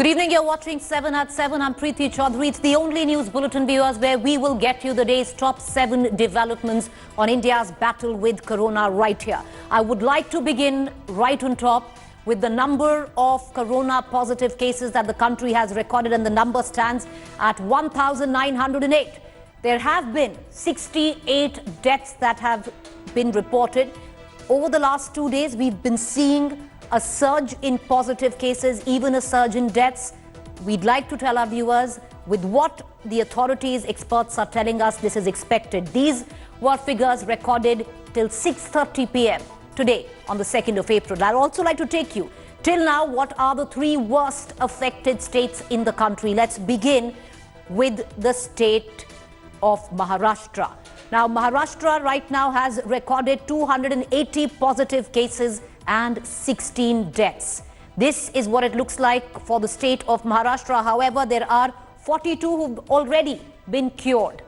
Good evening, you're watching 7 at 7. I'm Preeti Chaudhary. It's the only news bulletin, viewers, where we will get you the day's top 7 developments on India's battle with corona right here. I would like to begin right on top with the number of corona positive cases that the country has recorded, and the number stands at 1,908. There have been 68 deaths that have been reported. Over the last 2 days, we've been seeing a surge in positive cases, even a surge in deaths. We'd like to tell our viewers with what the authorities, experts are telling us this is expected. These were figures recorded till 6:30 p.m. today on the 2nd of April. I'd also like to take you till now, what are the 3 worst affected states in the country? Let's begin with the state of Maharashtra. Now, Maharashtra right now has recorded 280 positive cases and 16 deaths. This is what it looks like for the state of Maharashtra. However, there are 42 who've already been cured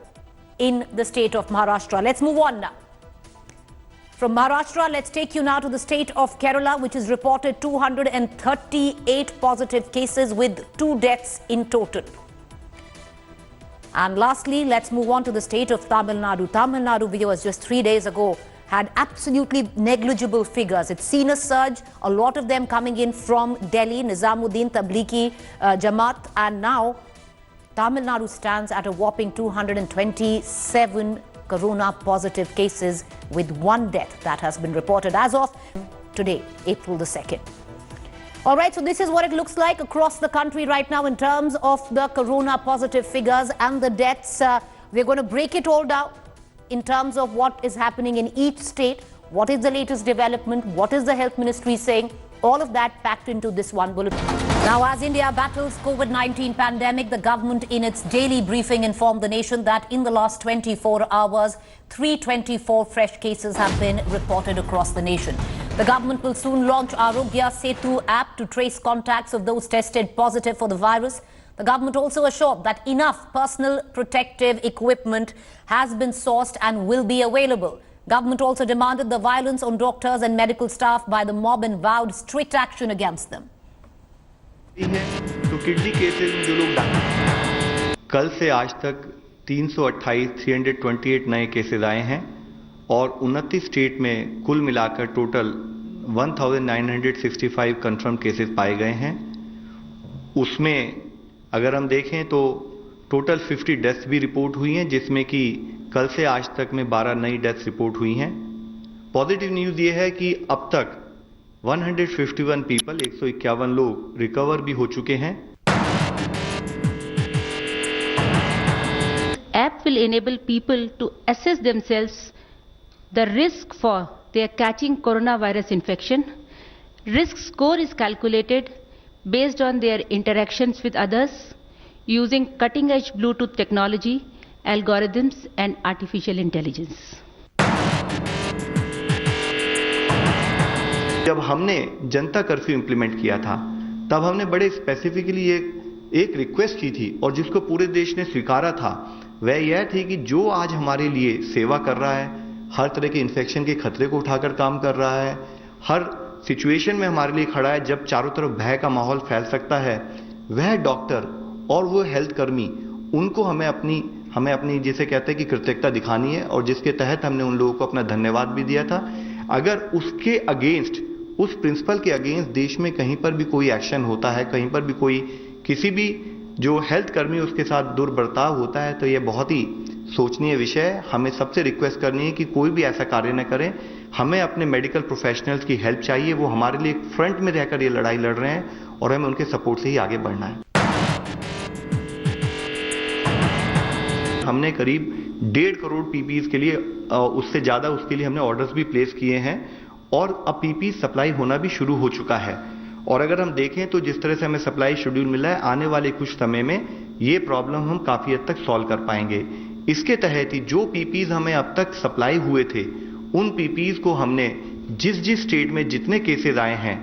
in the state of Maharashtra. Let's move on now. From Maharashtra, let's take you now to the state of Kerala, which has reported 238 positive cases with 2 deaths in total. And lastly, let's move on to the state of Tamil Nadu. Tamil Nadu, viewers, just 3 days ago had absolutely negligible figures. It's seen a surge, a lot of them coming in from Delhi, Nizamuddin, Tablighi Jamaat, and now Tamil Nadu stands at a whopping 227 corona positive cases with 1 death that has been reported as of today, April the 2nd. All right, so this is what it looks like across the country right now in terms of the corona positive figures and the deaths. We're going to break it all down in terms of what is happening in each state, what is the latest development, what is the health ministry saying, all of that packed into this one bulletin. Now, as India battles COVID-19 pandemic, the government in its daily briefing informed the nation that in the last 24 hours, 324 fresh cases have been reported across the nation. The government will soon launch Arogya Setu app to trace contacts of those tested positive for the virus. The government also assured that enough personal protective equipment has been sourced and will be available. Government also demanded the violence on doctors and medical staff by the mob and vowed strict action against them. तो kidney cases में जो लोग कल से आज तक 328 नए cases आए हैं और 29 स्टेट में कुल मिलाकर टोटल 1965 कंफर्म केसेस पाए गए हैं। उसमें अगर हम देखें तो टोटल 50 डेथ्स भी रिपोर्ट हुई हैं, जिसमें कि कल से आज तक में 12 नई डेथ्स रिपोर्ट हुई हैं। पॉजिटिव न्यूज़ ये है कि अब तक 151 पीपल 151 लोग रिकवर भी हो चुके हैं। App will enable people to assess themselves the risk for their catching coronavirus infection. Risk score is calculated based on their interactions with others using cutting-edge Bluetooth technology, algorithms and artificial intelligence. जब हमने जनता curfew implement किया था, तब हमने बड़े specifically एक request की थी और जिसको पूरे देश ने स्वीकारा था, वह यह थी कि जो आज हमारे लिए सेवा कर रहा है, हर तरह के इन्फेक्शन के खतरे को उठाकर काम कर रहा है, हर सिचुएशन में हमारे लिए खड़ा है जब चारों तरफ भय का माहौल फैल सकता है, वह डॉक्टर और वो हेल्थ कर्मी, उनको हमें अपनी जिसे कहते हैं कि कृतज्ञता दिखानी है, और जिसके तहत हमने उन लोगों को अपना धन्यवाद भी दिया था। अगर उसके अगेंस्ट, उस प्रिंसिपल के अगेंस्ट देश में कहीं पर भी कोई एक्शन होता है, कहीं पर भी कोई किसी भी जो हेल्थ कर्मी उसके साथ दुर्बर्ताव होता है, तो यह बहुत ही सोचनीय विषय है। हमें सबसे रिक्वेस्ट करनी है कि कोई भी ऐसा कार्य न करें। हमें अपने मेडिकल प्रोफेशनल्स की हेल्प चाहिए, वो हमारे लिए फ्रंट में रहकर ये लड़ाई लड़ रहे हैं और हमें उनके सपोर्ट से ही आगे बढ़ना है। हमने करीब 1.5 करोड़ पीपीज के लिए, उससे ज़्यादा उसके लिए हमने ऑर्डर्स भी प्लेस किए हैं और अब पीपी सप्लाई होना भी शुरू हो चुका है। और अगर हम देखें तो जिस तरह से हमें सप्लाई शेड्यूल मिला है, आने वाले कुछ समय में ये प्रॉब्लम हम काफ़ी हद तक सॉल्व कर पाएंगे। इसके तहत ही जो पीपीज हमें अब तक सप्लाई हुए थे, उन पीपीज को हमने जिस स्टेट में जितने केसेस आए हैं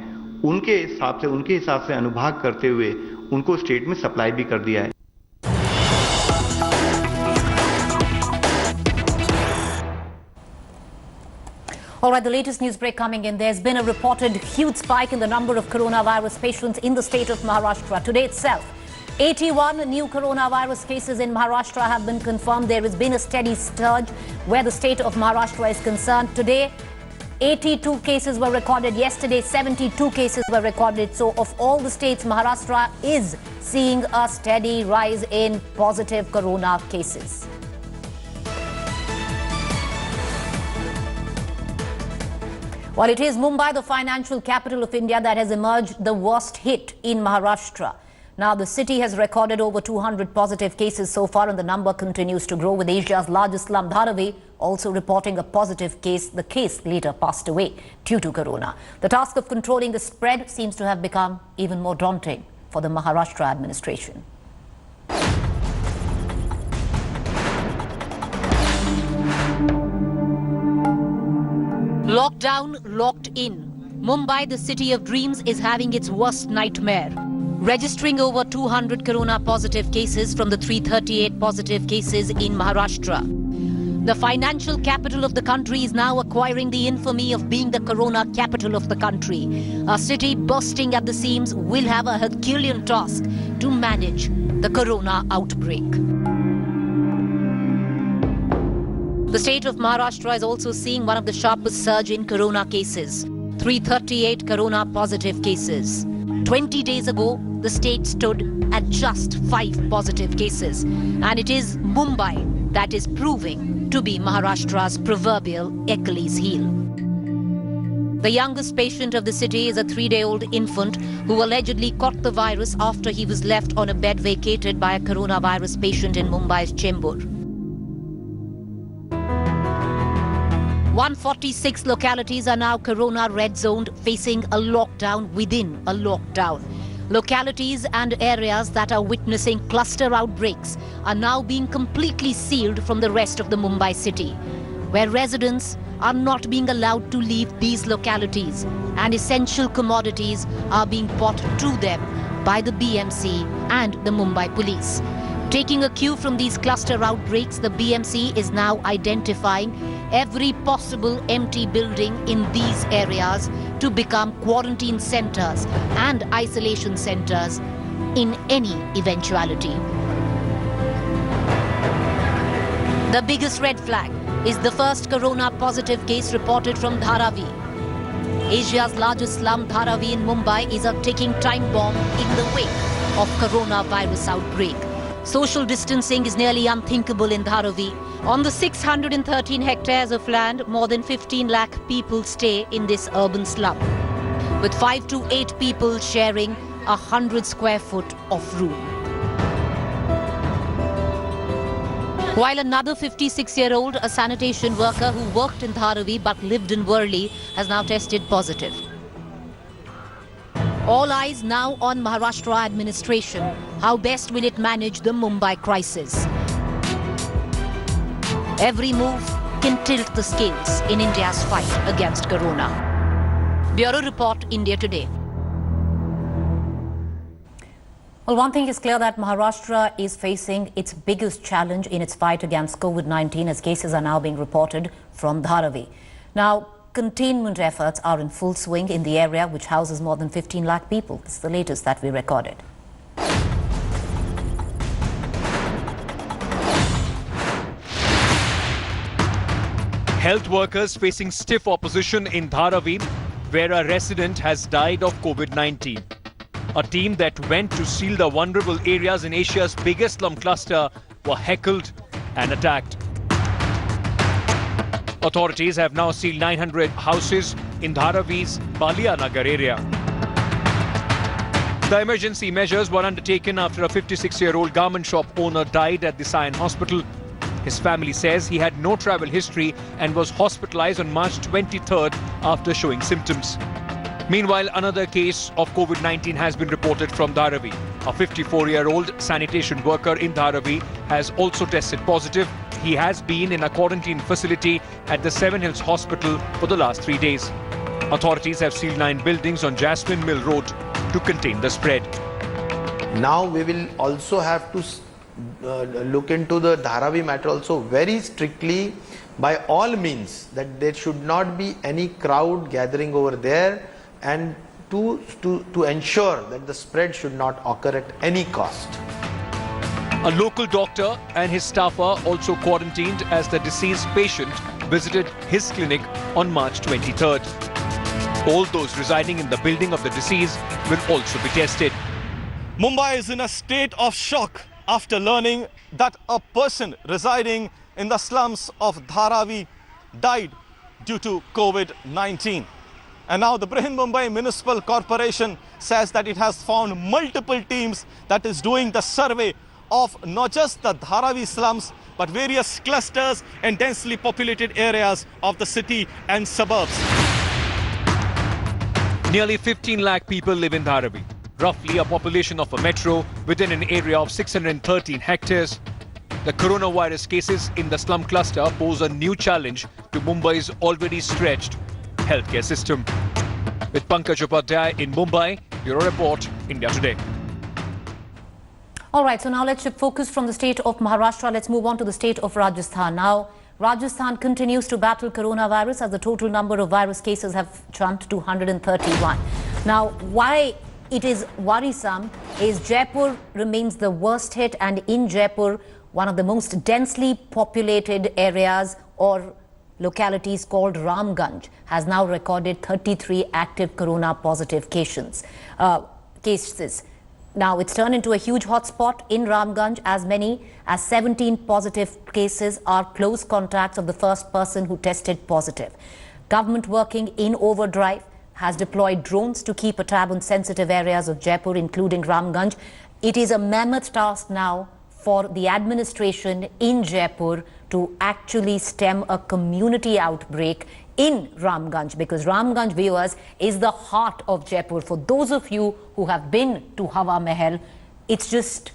उनके हिसाब से अनुभाग करते हुए उनको स्टेट में सप्लाई भी कर दिया है। All right, the latest news break coming in. There's been a reported huge spike in the number of coronavirus patients in the state of Maharashtra. Today itself, 81 new coronavirus cases in Maharashtra have been confirmed. There has been a steady surge where the state of Maharashtra is concerned. Today, 82 cases were recorded. Yesterday, 72 cases were recorded. So of all the states, Maharashtra is seeing a steady rise in positive corona cases. While it is Mumbai, the financial capital of India, that has emerged the worst hit in Maharashtra. Now, the city has recorded over 200 positive cases so far, and the number continues to grow, with Asia's largest slum, Dharavi, also reporting a positive case. The case later passed away due to corona. The task of controlling the spread seems to have become even more daunting for the Maharashtra administration. Lockdown, locked in. Mumbai, the city of dreams, is having its worst nightmare. Registering over 200 corona positive cases from the 338 positive cases in Maharashtra. The financial capital of the country is now acquiring the infamy of being the corona capital of the country. A city bursting at the seams will have a Herculean task to manage the corona outbreak. The state of Maharashtra is also seeing one of the sharpest surge in corona cases. 338 corona positive cases. 20 days ago, the state stood at just 5 positive cases. And it is Mumbai that is proving to be Maharashtra's proverbial Achilles heel. The youngest patient of the city is a 3-day-old infant who allegedly caught the virus after he was left on a bed vacated by a coronavirus patient in Mumbai's Chembur. 146 localities are now corona red zoned, facing a lockdown within a lockdown. Localities and areas that are witnessing cluster outbreaks are now being completely sealed from the rest of the Mumbai city, where residents are not being allowed to leave these localities, and essential commodities are being bought to them by the BMC and the Mumbai police. Taking a cue from these cluster outbreaks, the BMC is now identifying every possible empty building in these areas to become quarantine centers and isolation centers in any eventuality. The biggest red flag is the first corona positive case reported from Dharavi. Asia's largest slum, Dharavi in Mumbai, is a ticking time bomb in the wake of coronavirus outbreak. Social distancing is nearly unthinkable in Dharavi. On the 613 hectares of land, more than 15 lakh people stay in this urban slum, with 5 to 8 people sharing 100 square foot of room. While another 56-year-old, a sanitation worker who worked in Dharavi but lived in Worli, has now tested positive. All eyes now on Maharashtra administration. How best will it manage the Mumbai crisis? Every move can tilt the scales in India's fight against corona. Bureau Report, India Today. Well, one thing is clear, that Maharashtra is facing its biggest challenge in its fight against COVID-19, as cases are now being reported from Dharavi. Now, containment efforts are in full swing in the area, which houses more than 15 lakh people. This is the latest that we recorded. Health workers facing stiff opposition in Dharavi, where a resident has died of COVID-19. A team that went to seal the vulnerable areas in Asia's biggest slum cluster were heckled and attacked. Authorities have now sealed 900 houses in Dharavi's Balianagar area. The emergency measures were undertaken after a 56-year-old garment shop owner died at the Sion hospital. His family says he had no travel history and was hospitalized on March 23rd after showing symptoms. Meanwhile, another case of COVID-19 has been reported from Dharavi. A 54-year-old sanitation worker in Dharavi has also tested positive. He has been in a quarantine facility at the Seven Hills Hospital for the last 3 days. Authorities have sealed 9 buildings on Jasmine Mill Road to contain the spread. Now we will also have to look into the Dharavi matter also very strictly by all means, that there should not be any crowd gathering over there, and to ensure that the spread should not occur at any cost. A local doctor and his staff are also quarantined as the deceased patient visited his clinic on March 23rd. All those residing in the building of the deceased will also be tested. Mumbai is in a state of shock after learning that a person residing in the slums of Dharavi died due to COVID-19. And now the Mumbai Municipal Corporation says that it has found multiple teams that is doing the survey of not just the Dharavi slums, but various clusters and densely populated areas of the city and suburbs. Nearly 15 lakh people live in Dharavi, roughly a population of a metro within an area of 613 hectares. The coronavirus cases in the slum cluster pose a new challenge to Mumbai's already stretched healthcare system. With Pankaj Upadhyay in Mumbai, Bureau Report, India Today. All right, so now let's shift focus from the state of Maharashtra. Let's move on to the state of Rajasthan. Now, Rajasthan continues to battle coronavirus as the total number of virus cases have jumped to 131. Now, why it is worrisome is Jaipur remains the worst hit, and in Jaipur, one of the most densely populated areas or localities called Ramganj has now recorded 33 active corona positive cases. Now, it's turned into a huge hotspot in Ramganj. As many as 17 positive cases are close contacts of the first person who tested positive. Government working in overdrive has deployed drones to keep a tab on sensitive areas of Jaipur, including Ramganj. It is a mammoth task now for the administration in Jaipur to actually stem a community outbreak in Ramganj, because Ramganj, viewers, is the heart of Jaipur. For those of you who have been to Hawa Mahal, it's just,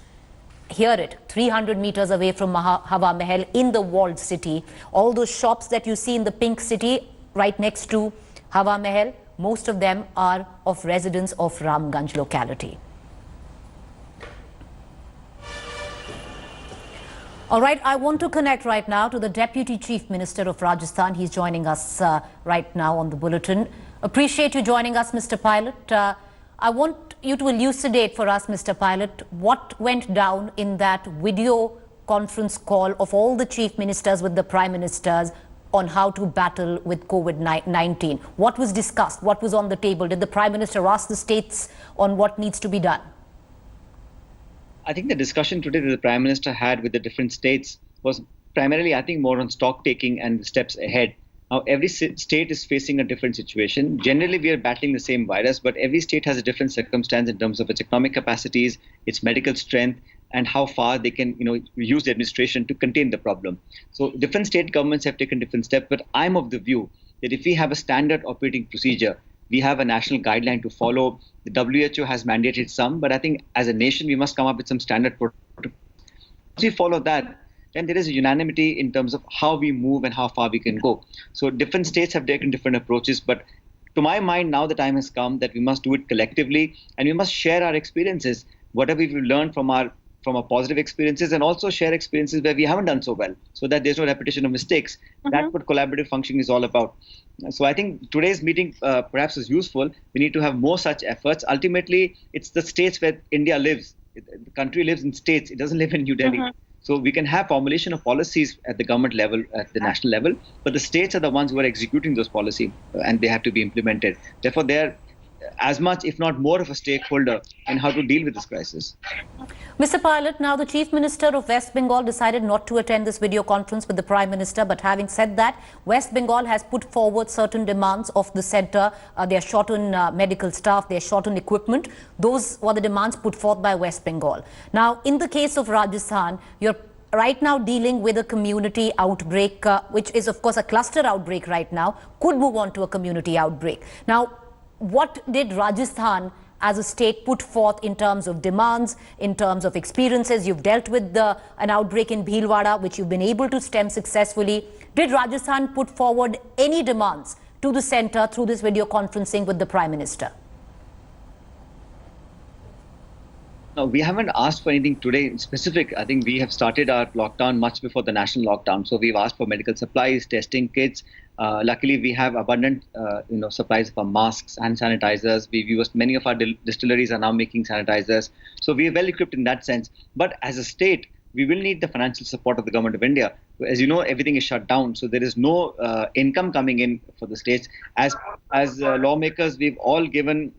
hear it, 300 meters away from Hawa Mahal in the walled city. All those shops that you see in the pink city right next to Hawa Mahal, most of them are of residents of Ramganj locality. All right, I want to connect right now to the Deputy Chief Minister of Rajasthan. He's joining us right now on the bulletin. Appreciate you joining us, Mr. Pilot. I want you to elucidate for us, Mr. Pilot, what went down in that video conference call of all the chief ministers with the prime ministers on how to battle with COVID-19. What was discussed? What was on the table? Did the prime minister ask the states on what needs to be done? I think the discussion today that the Prime Minister had with the different states was primarily, I think, more on stock taking and steps ahead. Now, every state is facing a different situation. Generally, we are battling the same virus, but every state has a different circumstance in terms of its economic capacities, its medical strength, and how far they can, use the administration to contain the problem. So different state governments have taken different steps, but I'm of the view that if we have a standard operating procedure, we have a national guideline to follow. The WHO has mandated some, but I think as a nation, we must come up with some standard protocols. If we follow that, then there is a unanimity in terms of how we move and how far we can go. So different states have taken different approaches, but to my mind, now the time has come that we must do it collectively, and we must share our experiences, whatever we've learned from our positive experiences, and also share experiences where we haven't done so well, so that there's no repetition of mistakes. That's what collaborative functioning is all about. So I think today's meeting perhaps is useful. We need to have more such efforts. Ultimately, it's the states where India lives. The country lives in states. It doesn't live in New Delhi. So we can have formulation of policies at the government level, at the national level, but the states are the ones who are executing those policies, and they have to be implemented. Therefore, they're as much, if not more, of a stakeholder in how to deal with this crisis. Mr. Pilot, now the Chief Minister of West Bengal decided not to attend this video conference with the Prime Minister. But having said that, West Bengal has put forward certain demands of the centre. They are short on medical staff, they are short on equipment. Those were the demands put forth by West Bengal. Now, in the case of Rajasthan, you're right now dealing with a community outbreak, which is, of course, a cluster outbreak right now, could move on to a community outbreak. Now, what did Rajasthan as a state put forth in terms of demands, in terms of experiences? You've dealt with an outbreak in Bhilwara, which you've been able to stem successfully. Did Rajasthan put forward any demands to the centre through this video conferencing with the Prime Minister? No, we haven't asked for anything today in specific. I think we have started our lockdown much before the national lockdown. So we've asked for medical supplies, testing kits. Luckily, we have abundant, supplies for masks and sanitizers. We've used many of our distilleries are now making sanitizers. So we are well equipped in that sense. But as a state, we will need the financial support of the government of India. As you know, everything is shut down, so there is no income coming in for the states. As lawmakers, we've all given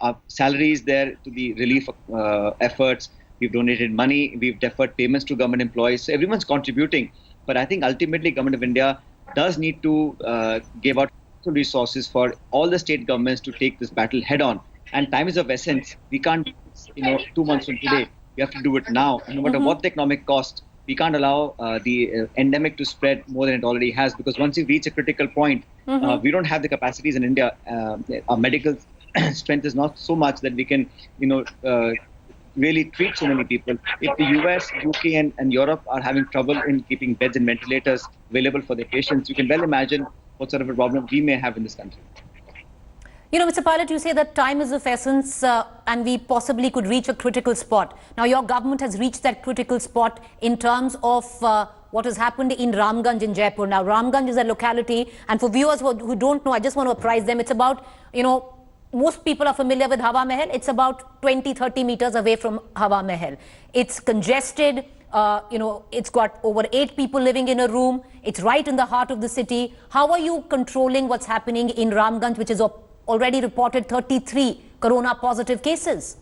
our salaries there to the relief efforts. We've donated money. We've deferred payments to government employees. So everyone's contributing. But I think ultimately, government of India does need to give out resources for all the state governments to take this battle head on. And time is of essence. We can't, 2 months from today. We have to do it now. And no matter what the economic cost, we can't allow the endemic to spread more than it already has. Because once you reach a critical point, we don't have the capacities in India. Our medical strength is not so much that we can, really treat so many people. If the US, UK and Europe are having trouble in keeping beds and ventilators available for their patients, you can well imagine what sort of a problem we may have in this country. Mr. Pilot, you say that time is of essence and we possibly could reach a critical spot. Now, your government has reached that critical spot in terms of what has happened in Ramganj in Jaipur. Now, Ramganj is a locality, and for viewers who don't know, I just want to apprise them, it's about, most people are familiar with Hawa Mahal. It's about 20-30 meters away from Hawa Mahal. It's congested. It's got over 8 people living in a room. It's right in the heart of the city. How are you controlling what's happening in Ramganj, which is already reported 33 corona positive cases?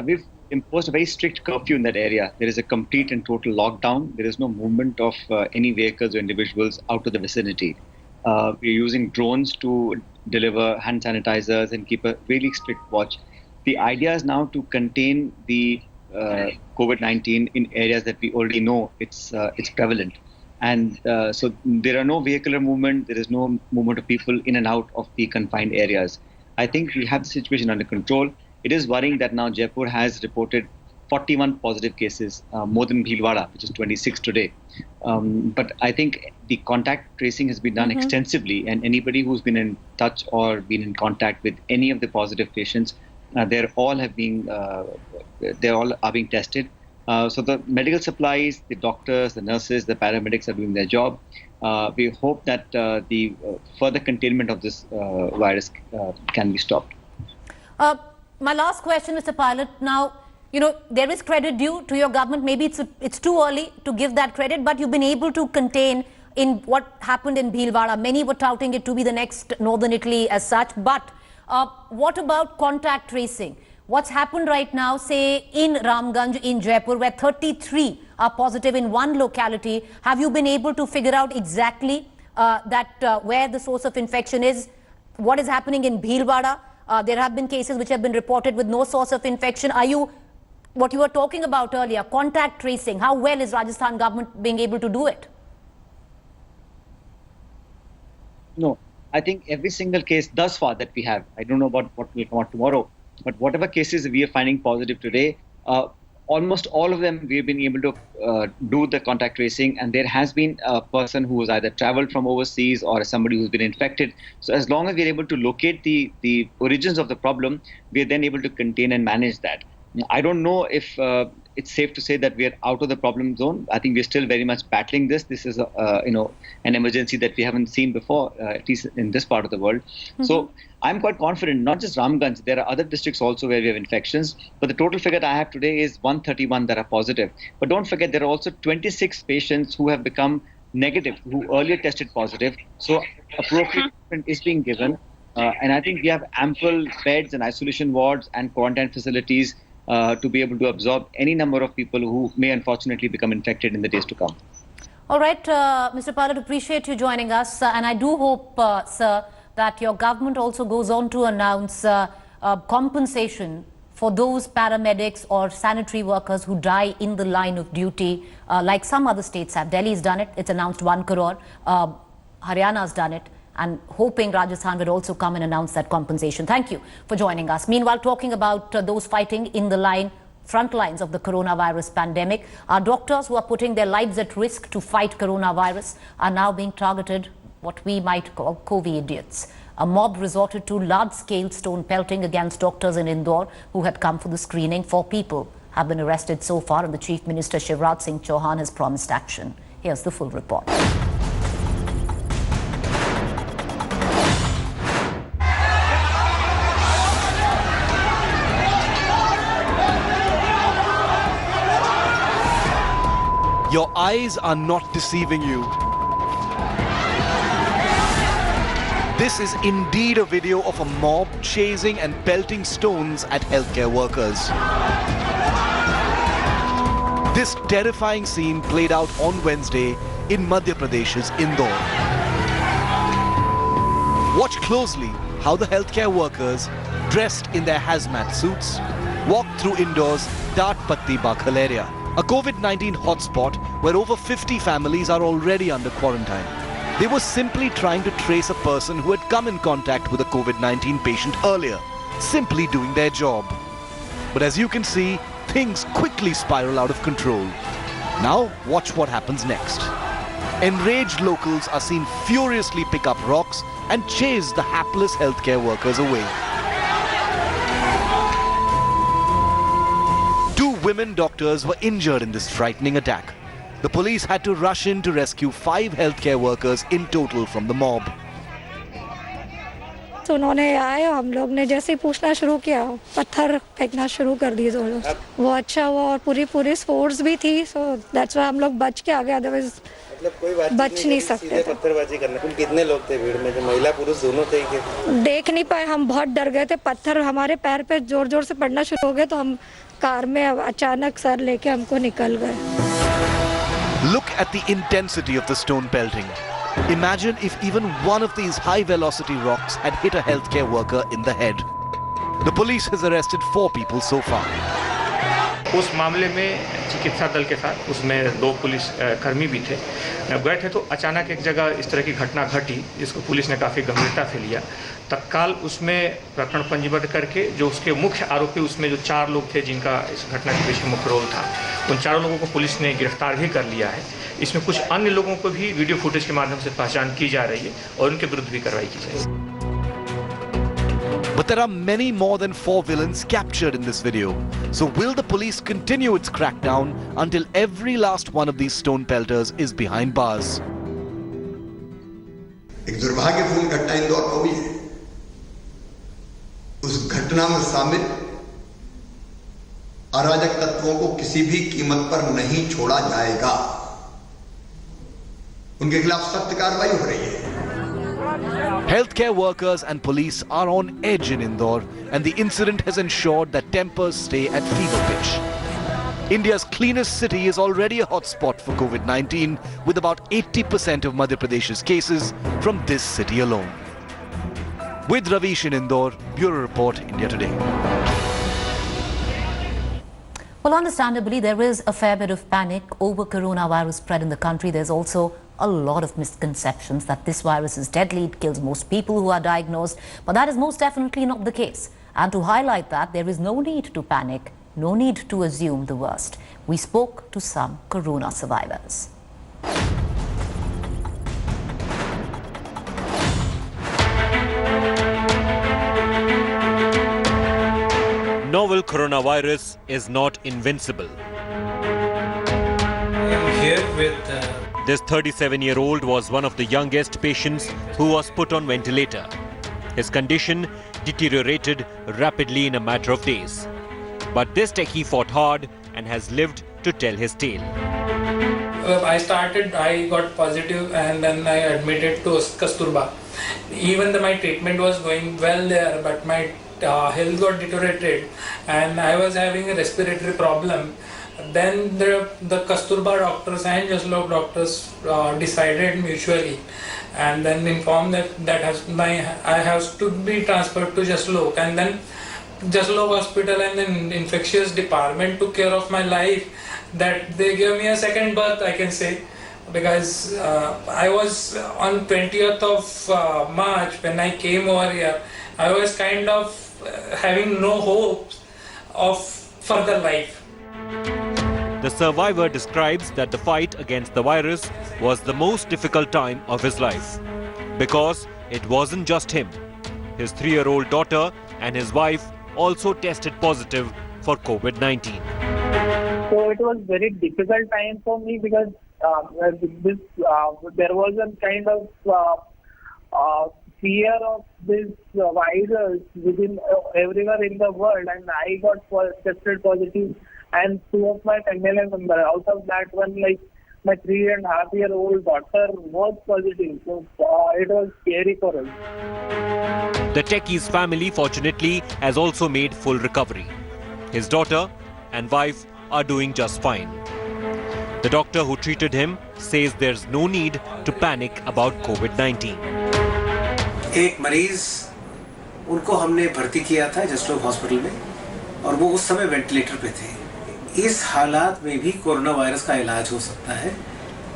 We've imposed a very strict curfew in that area. There is a complete and total lockdown. There is no movement of any vehicles or individuals out of the vicinity. We're using drones to deliver hand sanitizers and keep a really strict watch. The idea is now to contain the COVID-19 in areas that we already know it's prevalent. And so there are no vehicular movement. There is no movement of people in and out of the confined areas. I think we have the situation under control. It is worrying that now Jaipur has reported 41 positive cases, more than Bhilwara, which is 26 today. But I think the contact tracing has been done extensively, and anybody who's been in touch or been in contact with any of the positive patients, they all are being tested. So the medical supplies, the doctors, the nurses, the paramedics are doing their job. We hope that the further containment of this virus can be stopped. My last question, Mr. Pilot. Now, there is credit due to your government. Maybe it's too early to give that credit, but you've been able to contain in what happened in Bhilwara. Many were touting it to be the next Northern Italy as such. But what about contact tracing? What's happened right now, say, in Ramganj, in Jaipur, where 33 are positive in one locality? Have you been able to figure out exactly where the source of infection is? What is happening in Bhilwara? There have been cases which have been reported with no source of infection. What you were talking about earlier, contact tracing, how well is Rajasthan government being able to do it? No, I think every single case thus far that we have, I don't know about what will come out tomorrow, but whatever cases we are finding positive today, almost all of them we've been able to do the contact tracing, and there has been a person who has either traveled from overseas or somebody who's been infected. So as long as we're able to locate the origins of the problem, we are then able to contain and manage that. I don't know if it's safe to say that we are out of the problem zone. I think we're still very much battling this. This is an emergency that we haven't seen before, at least in this part of the world. So I'm quite confident, not just Ramganj, there are other districts also where we have infections. But the total figure that I have today is 131 that are positive. But don't forget, there are also 26 patients who have become negative, who earlier tested positive. So appropriate treatment is being given. And I think we have ample beds and isolation wards and quarantine facilities to be able to absorb any number of people who may unfortunately become infected in the days to come. All right, Mr. Pilot, appreciate you joining us. And I do hope, sir, that your government also goes on to announce compensation for those paramedics or sanitary workers who die in the line of duty, like some other states have. Delhi's done it. It's announced 1 crore. Haryana's done it. And hoping Rajasthan will also come and announce that compensation. Thank you for joining us. Meanwhile, talking about those fighting in the front lines of the coronavirus pandemic, our doctors who are putting their lives at risk to fight coronavirus are now being targeted, what we might call COVID idiots. A mob resorted to large-scale stone pelting against doctors in Indore who had come for the screening. 4 people have been arrested so far, and the Chief Minister Shivraj Singh Chauhan has promised action. Here's the full report. Your eyes are not deceiving you. This is indeed a video of a mob chasing and pelting stones at healthcare workers. This terrifying scene played out on Wednesday in Madhya Pradesh's Indore. Watch closely how the healthcare workers, dressed in their hazmat suits, walked through Indore's Tat Patti Bakhal area, a COVID-19 hotspot where over 50 families are already under quarantine. They were simply trying to trace a person who had come in contact with a COVID-19 patient earlier, simply doing their job. But as you can see, things quickly spiral out of control. Now, watch what happens next. Enraged locals are seen furiously pick up rocks and chase the hapless healthcare workers away. 2 women doctors were injured in this frightening attack. The police had to rush in to rescue 5 healthcare workers in total from the mob. तो उन्होंने आए, हम लोग ने जैसे ही पूछना शुरू किया, पत्थर फेंकना शुरू कर दिए वो अच्छा हुआ और पूरी फोर्स भी थी, सो दैट्स व्हाई हम लोग बच के आ गए, अदरवाइज बच नहीं सकते थे। पत्थरबाजी करने कुल कितने लोग थे भीड़ में, जो महिला पुरुष दोनों थे? देख नहीं पाए, हम बहुत डर गए थे। पत्थर हमारे पैर पे जोर जोर से पड़ना शुरू हो गए, तो हम कार में अचानक सर लेके हमको निकल गए। Look at the intensity of the stone pelting. Imagine if even one of these high-velocity rocks had hit a healthcare worker in the head. The police has arrested 4 people so far. उस मामले में चिकित्सा दल के साथ उसमें 2 police कर्मी भी थे, गए थे, तो अचानक एक जगह इस तरह की घटना घटी जिसको पुलिस ने काफ़ी गंभीरता से लिया। तत्काल उसमें प्रकरण पंजीबद्ध करके जो उसके मुख्य आरोपी, उसमें जो 4 लोग थे जिनका इस घटना के पीछे मुख्य रोल था, उन 4 लोगों को पुलिस ने गिरफ्तार भी कर लिया है। इसमें कुछ अन्य लोगों को भी वीडियो फुटेज के माध्यम से पहचान की जा रही है और उनके विरुद्ध भी कार्रवाई की जाएगी। But there are many more than 4 villains captured in this video. So will the police continue its crackdown until every last one of these stone pelters is behind bars? एक दुर्भाग्यपूर्ण घटना इंदौर को भी है। उस घटना में शामिल अराजक तत्वों को किसी भी कीमत पर नहीं छोड़ा जाएगा। उनके खिलाफ सख्त कार्रवाई हो रही है। Healthcare workers and police are on edge in Indore, and the incident has ensured that tempers stay at fever pitch. India's cleanest city is already a hotspot for COVID-19, with about 80% of Madhya Pradesh's cases from this city alone. With Ravish in Indore, Bureau Report, India Today. Well, understandably, there is a fair bit of panic over coronavirus spread in the country. There's also a lot of misconceptions that this virus is deadly, it kills most people who are diagnosed, but that is most definitely not the case. And to highlight that, there is no need to panic, no need to assume the worst. We spoke to some corona survivors. Novel coronavirus is not invincible. I'm here with This 37-year-old was one of the youngest patients who was put on ventilator. His condition deteriorated rapidly in a matter of days. But this techie fought hard and has lived to tell his tale. I got positive and then I admitted to Kasturba. Even though my treatment was going well there, but my health got deteriorated and I was having a respiratory problem. Then the Kasturba doctors and Jaslok doctors decided mutually and then informed that I have to be transferred to Jaslok, and then Jaslok hospital and then infectious department took care of my life, that they gave me a second birth, I can say, because I was on 20th of March when I came over here, I was kind of having no hope of further life. The survivor describes that the fight against the virus was the most difficult time of his life, because it wasn't just him. His 3-year-old daughter and his wife also tested positive for COVID-19. So it was very difficult time for me because there was a kind of fear of this virus within everywhere in the world, and I got tested positive, and 2 of my family members. Out of that one, like my 3.5-year-old daughter was positive, so it was scary for us. The techie's family, fortunately, has also made full recovery. His daughter and wife are doing just fine. The doctor who treated him says there's no need to panic about COVID-19. एक मरीज उनको हमने भर्ती किया था जस्टोव hospital में और वो उस समय वेंटिलेटर पे थे। इस हालात में भी कोरोना वायरस का इलाज हो सकता है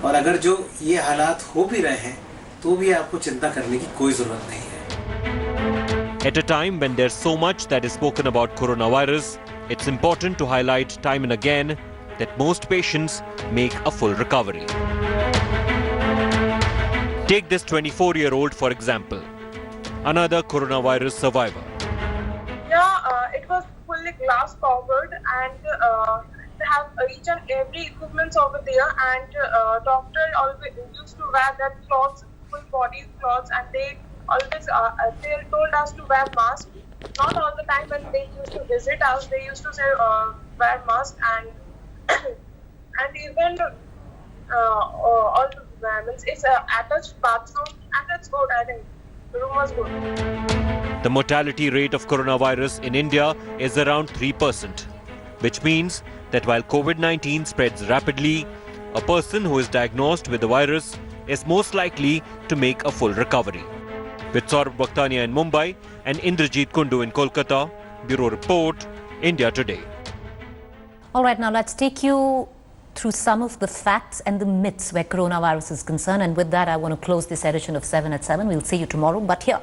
और अगर जो ये हालात हो भी रहे हैं तो भी आपको चिंता करने की कोई जरूरत नहीं है। At a time when there's so much that is spoken about coronavirus, it's important to highlight time and again that most patients make a full recovery. Take this 24-year-old for example, another coronavirus survivor. Yeah, it was fully glass covered and they have each and every equipment over there, and doctor always used to wear that clothes, full body clothes, and they always they told us to wear mask. Not all the time when they used to visit us, they used to say wear mask, and and even all it's a attached bathroom, and that's good. I think the room was good. The mortality rate of coronavirus in India is around 3%, which means that while COVID-19 spreads rapidly, a person who is diagnosed with the virus is most likely to make a full recovery. With Saurabh Bakhtania in Mumbai and Indrajit Kundu in Kolkata, Bureau Report, India Today. All right, now let's take you through some of the facts and the myths where coronavirus is concerned. And with that, I want to close this edition of 7 at 7. We'll see you tomorrow. But here,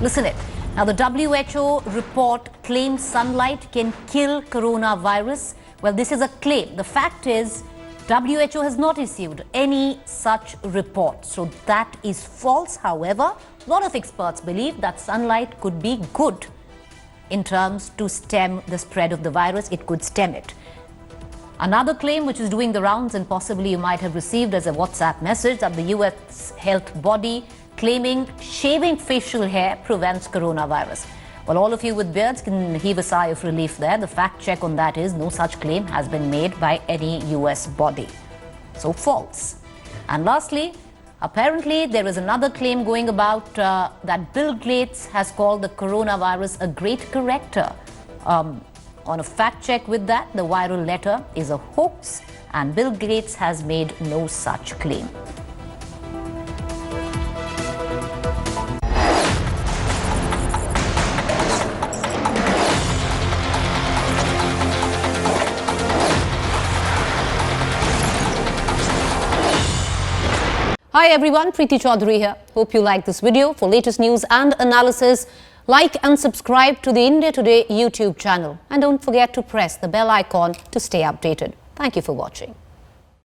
listen it. Now, the WHO report claims sunlight can kill coronavirus. Well, this is a claim. The fact is, WHO has not issued any such report. So that is false. However, a lot of experts believe that sunlight could be good in terms to stem the spread of the virus. It could stem it. Another claim which is doing the rounds, and possibly you might have received as a WhatsApp message, that the US health body claiming shaving facial hair prevents coronavirus. Well, all of you with beards can heave a sigh of relief there. The fact check on that is no such claim has been made by any US body. So false. And lastly, apparently there is another claim going about that Bill Gates has called the coronavirus a great corrector. On a fact check with that, the viral letter is a hoax, and Bill Gates has made no such claim. Hi everyone, Preeti Chaudhary here. Hope you like this video. For latest news and analysis, like and subscribe to the India Today YouTube channel. And don't forget to press the bell icon to stay updated. Thank you for watching.